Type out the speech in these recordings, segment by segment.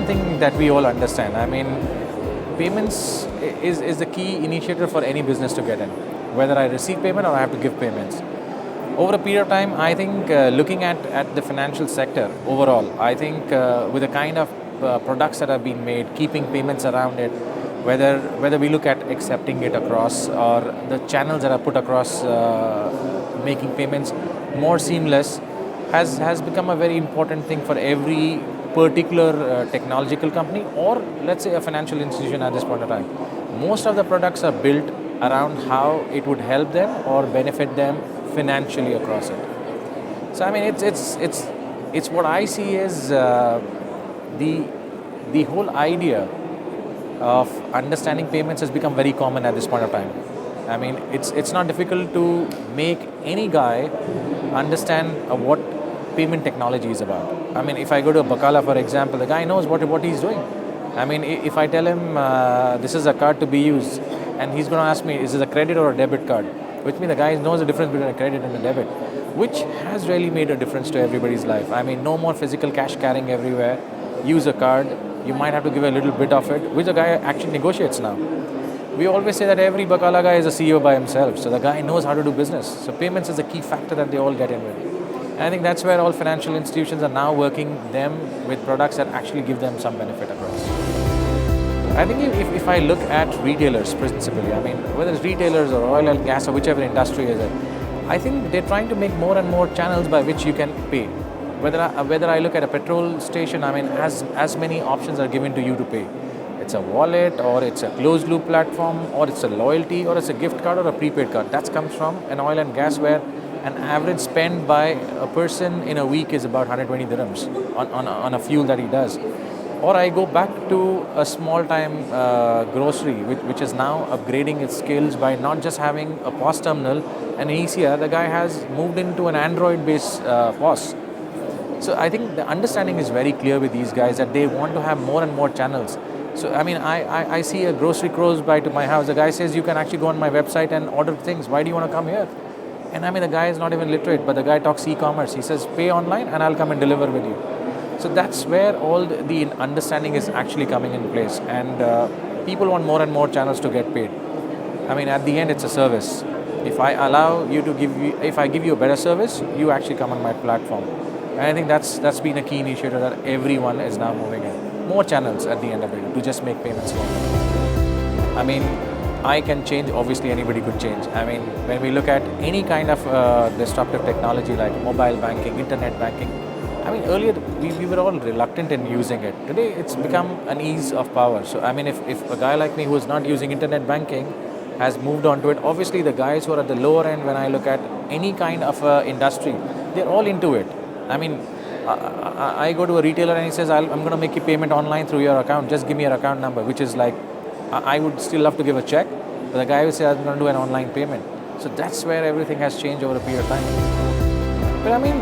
something that we all understand. I mean, payments is the key initiator for any business to get in, whether I receive payment or I have to give payments. Over a period of time, I think looking at the financial sector overall, I think with the kind of products that have been made, keeping payments around it, whether we look at accepting it across or the channels that are put across making payments more seamless has become a very important thing for every particular technological company or let's say a financial institution at this point of time. Most of the products are built around how it would help them or benefit them financially across it. So I mean, it's what I see is the whole idea of understanding payments has become very common at this point of time. I mean, it's not difficult to make any guy understand what payment technology is about. I mean, if I go to a Bakala, for example, the guy knows what he's doing. I mean, if I tell him this is a card to be used, and he's going to ask me, is this a credit or a debit card? Which means the guy knows the difference between a credit and a debit, which has really made a difference to everybody's life. I mean, no more physical cash carrying everywhere. Use a card. You might have to give a little bit of it, which the guy actually negotiates now. We always say that every Bakala guy is a CEO by himself, so the guy knows how to do business. So payments is a key factor that they all get in with. And I think that's where all financial institutions are now working them with products that actually give them some benefit across. I think if I look at retailers principally, I mean, whether it's retailers or oil and gas or whichever industry is it, I think they're trying to make more and more channels by which you can pay. Whether I look at a petrol station, I mean, as many options are given to you to pay. It's a wallet, or it's a closed loop platform, or it's a loyalty, or it's a gift card or a prepaid card. That comes from an oil and gas where an average spend by a person in a week is about 120 dirhams on a fuel that he does. Or I go back to a small-time grocery, which is now upgrading its skills by not just having a POS terminal and an ECR. The guy has moved into an Android-based POS. So I think the understanding is very clear with these guys that they want to have more and more channels. So I mean, I see a grocery close by to my house. The guy says, you can actually go on my website and order things. Why do you want to come here? And I mean, the guy is not even literate, but the guy talks e-commerce. He says, pay online and I'll come and deliver with you. So that's where all the understanding is actually coming in place. And people want more and more channels to get paid. I mean, at the end, it's a service. If I allow you to if I give you a better service, you actually come on my platform. And I think that's been a key initiator that everyone is now moving in. More channels at the end of it to just make payments for them. I mean, I can change, obviously anybody could change. I mean, when we look at any kind of disruptive technology like mobile banking, internet banking, I mean, earlier we were all reluctant in using it. Today, it's become an ease of power. So, I mean, if a guy like me who is not using internet banking has moved on to it, obviously the guys who are at the lower end, when I look at any kind of industry, they're all into it. I mean, I go to a retailer and he says, I'm going to make you payment online through your account. Just give me your account number, which is like, I would still love to give a check, but the guy will say, I'm going to do an online payment. So that's where everything has changed over a period of time. But I mean,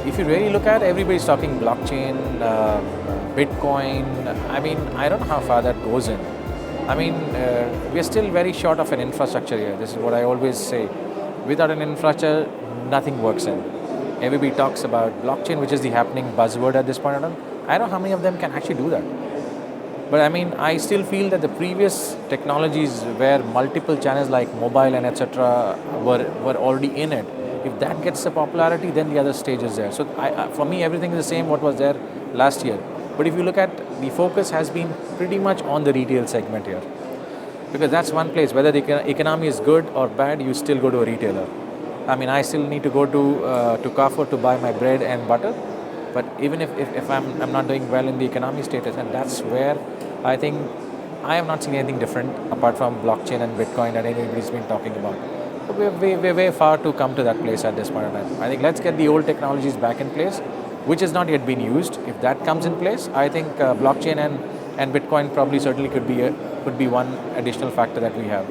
if you really look at it, everybody's talking blockchain, Bitcoin. I mean, I don't know how far that goes in. I mean, we're still very short of an infrastructure here. This is what I always say. Without an infrastructure, nothing works in. Everybody talks about blockchain, which is the happening buzzword at this point in time. I don't know how many of them can actually do that. But I mean, I still feel that the previous technologies where multiple channels like mobile and etc. were already in it, if that gets the popularity, then the other stage is there. So for me, everything is the same what was there last year. But if you look at the focus has been pretty much on the retail segment here. Because that's one place, whether the economy is good or bad, you still go to a retailer. I mean, I still need to go to Carrefour to buy my bread and butter. But even if I'm not doing well in the economy status, and that's where I think I have not seen anything different apart from blockchain and Bitcoin that anybody's been talking about. So we're way far to come to that place at this point in time. I think let's get the old technologies back in place, which has not yet been used. If that comes in place, I think blockchain and Bitcoin probably certainly could be one additional factor that we have.